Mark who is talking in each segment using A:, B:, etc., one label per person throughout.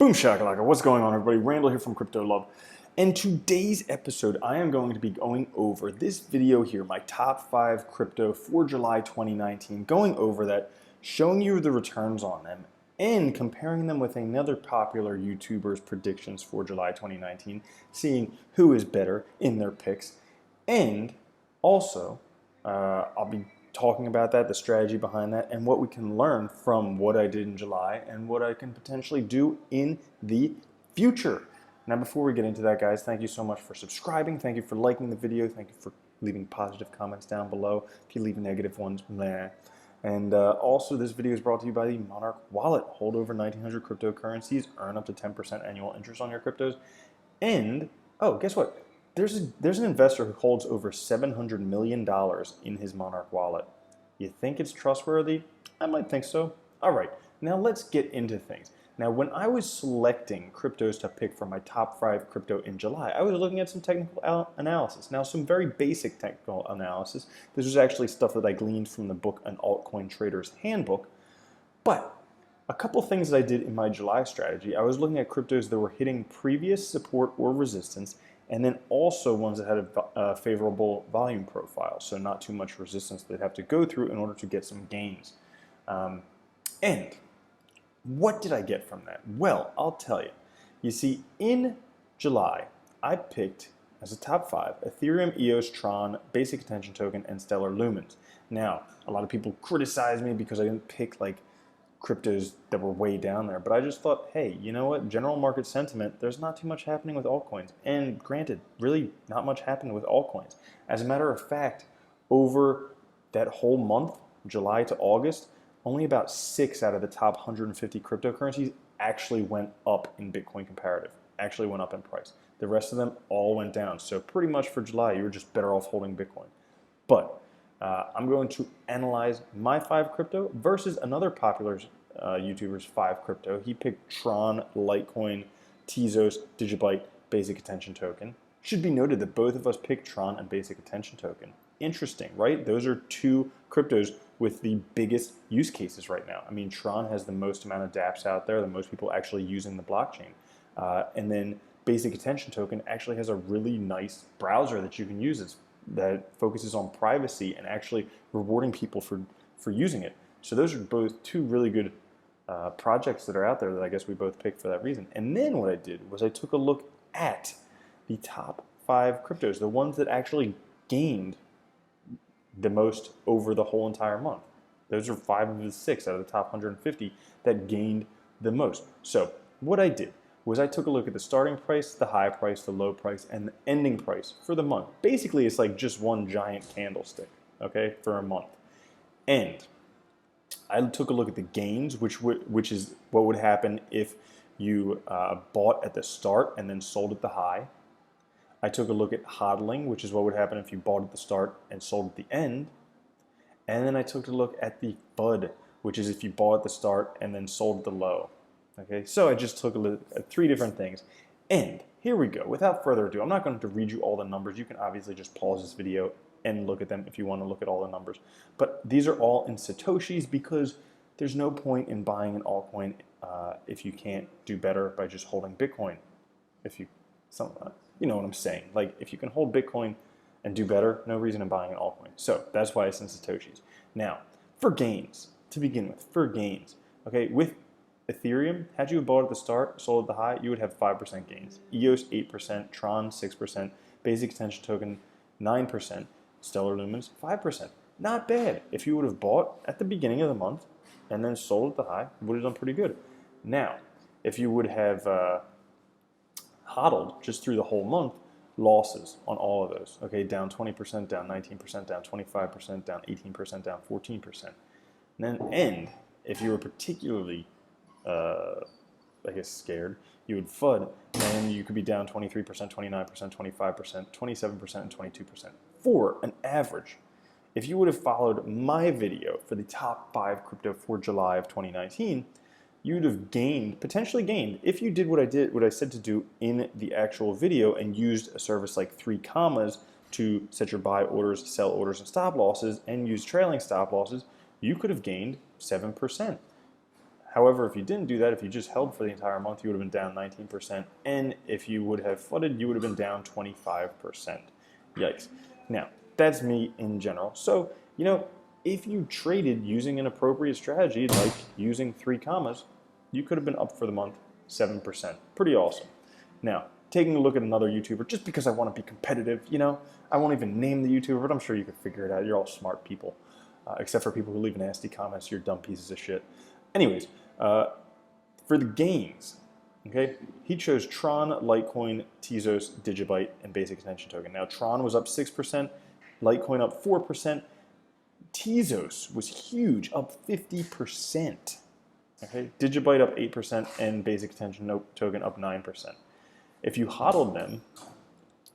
A: Boom shakalaka, what's going on everybody? Randall here from Crypto Love. And today's episode, I am going to be going over this video here, my top 5 crypto for July 2019, going over that, showing you the returns on them, and comparing them with another popular YouTuber's predictions for July 2019, seeing who is better in their picks. And also, I'll be talking about that, the strategy behind that, and what we can learn from what I did in July and what I can potentially do in the future. Now, before we get into that, guys, thank you so much for subscribing. Thank you for liking the video. Thank you for leaving positive comments down below. If you leave negative ones, meh. And also, this video is brought to you by the Monarch Wallet. Hold over 1,900 cryptocurrencies, earn up to 10% annual interest on your cryptos. And, oh, guess what? There's an investor who holds over $700 million in his Monarch wallet. You think it's trustworthy? I might think so. All right, now let's get into things. Now, when I was selecting cryptos to pick for my top 5 crypto in July, I was looking at some technical analysis. Now, some very basic technical analysis. This was actually stuff that I gleaned from the book, An Altcoin Trader's Handbook. But a couple things that I did in my July strategy, I was looking at cryptos that were hitting previous support or resistance, and then also ones that had a favorable volume profile, so not too much resistance they'd have to go through in order to get some gains. And what did I get from that? Well, I'll tell you. You see, in July, I picked as a top 5 Ethereum, EOS, Tron, Basic Attention Token, and Stellar Lumens. Now, a lot of people criticize me because I didn't pick like cryptos that were way down there, but I just thought, hey, you know what, general market sentiment, there's not too much happening with altcoins, and granted, really not much happened with altcoins. As a matter of fact, over that whole month, July to August, only about 6 out of the top 150 cryptocurrencies actually went up in Bitcoin comparative, actually went up in price. The rest of them all went down, so pretty much for July, you were just better off holding Bitcoin. But I'm going to analyze my 5 crypto versus another popular YouTuber's 5 crypto. He picked Tron, Litecoin, Tezos, Digibyte, Basic Attention Token. Should be noted that both of us picked Tron and Basic Attention Token. Interesting, right? Those are 2 cryptos with the biggest use cases right now. I mean, Tron has the most amount of dApps out there, the most people actually using the blockchain. And then Basic Attention Token actually has a really nice browser that you can use that focuses on privacy and actually rewarding people for using it. So those are both 2 really good projects that are out there that I guess we both picked for that reason. And then what I did was I took a look at the top 5 cryptos, the ones that actually gained the most over the whole entire month. Those are 5 of the 6 out of the top 150 that gained the most. So what I did was I took a look at the starting price, the high price, the low price, and the ending price for the month. Basically, it's like just one giant candlestick, okay, for a month. And I took a look at the gains, which is what would happen if you bought at the start and then sold at the high. I took a look at hodling, which is what would happen if you bought at the start and sold at the end. And then I took a look at the FUD, which is if you bought at the start and then sold at the low. Okay, so I just took a look at 3 different things. And here we go. Without further ado, I'm not going to read you all the numbers. You can obviously just pause this video and look at them if you want to look at all the numbers. But these are all in Satoshis because there's no point in buying an altcoin if you can't do better by just holding Bitcoin. You know what I'm saying. Like, if you can hold Bitcoin and do better, no reason in buying an altcoin. So that's why it's in Satoshis. Now, for gains, to begin with, okay, with Ethereum, had you bought at the start, sold at the high, you would have 5% gains. EOS 8%, Tron 6%, Basic Attention Token 9%, Stellar Lumens 5%. Not bad. If you would have bought at the beginning of the month and then sold at the high, you would have done pretty good. Now, if you would have hodled just through the whole month, losses on all of those. Okay, down 20%, down 19%, down 25%, down 18%, down 14%. And then end, if you were particularly I guess scared, you would FUD, and you could be down 23%, 29%, 25%, 27%, and 22%. For an average, if you would have followed my video for the top 5 crypto for July of 2019, you would have potentially gained, if you did what I said to do in the actual video and used a service like 3 commas to set your buy orders, sell orders, and stop losses, and use trailing stop losses, you could have gained 7%. However, if you didn't do that, if you just held for the entire month, you would have been down 19%. And if you would have flooded, you would have been down 25%. Yikes. Now, that's me in general. So, if you traded using an appropriate strategy, like using 3 commas, you could have been up for the month 7%. Pretty awesome. Now, taking a look at another YouTuber, just because I want to be competitive, I won't even name the YouTuber, but I'm sure you could figure it out. You're all smart people, except for people who leave nasty comments. You're dumb pieces of shit. Anyways, for the gains, okay, he chose Tron, Litecoin, Tezos, Digibyte, and Basic Attention Token. Now, Tron was up 6%, Litecoin up 4%, Tezos was huge, up 50%. Okay, Digibyte up 8%, and Basic Attention Token up 9%. If you hodled them,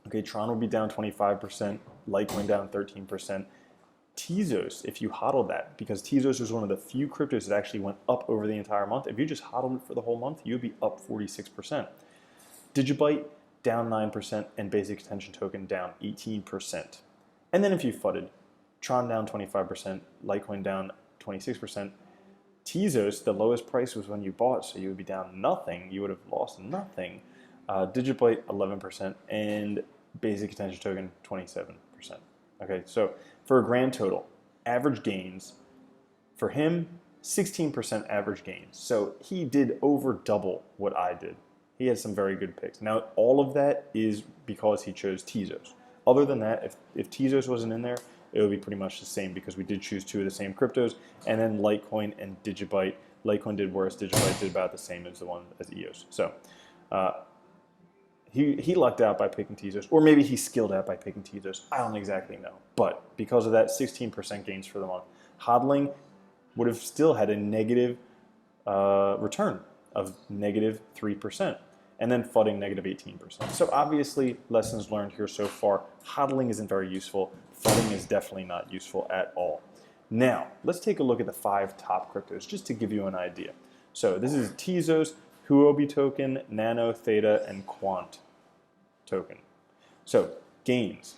A: okay, Tron would be down 25%, Litecoin down 13%. Tezos, if you hodled that, because Tezos was one of the few cryptos that actually went up over the entire month, if you just hodled it for the whole month, you would be up 46%. Digibyte down 9%, and Basic Attention Token down 18%. And then if you fudded, Tron down 25%, Litecoin down 26%. Tezos, the lowest price was when you bought, so you would be down nothing. You would have lost nothing. Digibyte 11%, and Basic Attention Token 27%. Okay, so for a grand total, average gains for him, 16% average gains. So he did over double what I did. He had some very good picks. Now, all of that is because he chose Tezos. Other than that, if Tezos wasn't in there, it would be pretty much the same because we did choose 2 of the same cryptos, and then Litecoin and Digibyte. Litecoin did worse, Digibyte did about the same as the one as EOS. So he lucked out by picking Tezos, or maybe he skilled out by picking Tezos. I don't exactly know. But because of that, 16% gains for the month. Hodling would have still had a negative return of negative 3%, and then fudding negative 18%. So obviously, lessons learned here so far. Hodling isn't very useful. Fudding is definitely not useful at all. Now, let's take a look at the 5 top cryptos, just to give you an idea. So this is Tezos, Huobi token, Nano, Theta, and Quant token. So gains,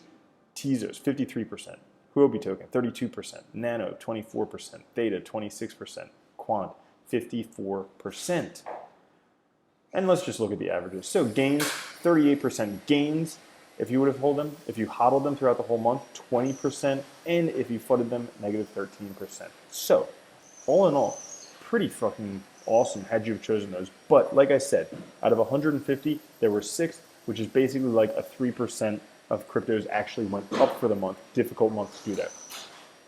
A: Tezos 53%, Huobi token 32%, Nano 24%, Theta 26%, Quant 54%. And let's just look at the averages. So gains, 38% gains if you would have held them. If you hodled them throughout the whole month, 20%. And if you fudded them, negative 13%. So all in all, pretty fucking awesome had you have chosen those. But like I said, out of 150, there were 6, which is basically like a 3% of cryptos actually went up for the month. Difficult month to do that.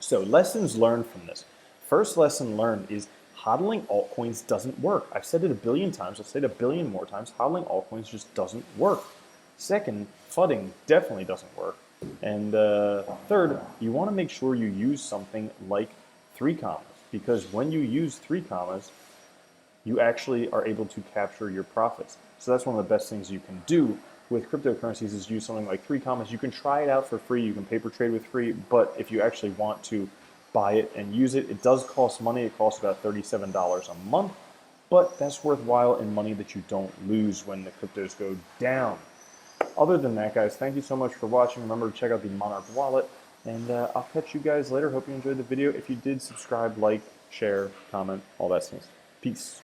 A: So lessons learned from this. First lesson learned is hodling altcoins doesn't work. I've said it a billion times. I'll say it a billion more times. Hodling altcoins just doesn't work. Second, fudding definitely doesn't work. And third, you want to make sure you use something like 3 commas, because when you use 3 commas, you actually are able to capture your profits. So that's one of the best things you can do with cryptocurrencies is use something like 3 commas. You can try it out for free. You can paper trade with free, but if you actually want to buy it and use it, it does cost money. It costs about $37 a month, but that's worthwhile in money that you don't lose when the cryptos go down. Other than that, guys, thank you so much for watching. Remember to check out the Monarch wallet, and I'll catch you guys later. Hope you enjoyed the video. If you did, subscribe, like, share, comment, all that stuff. Peace.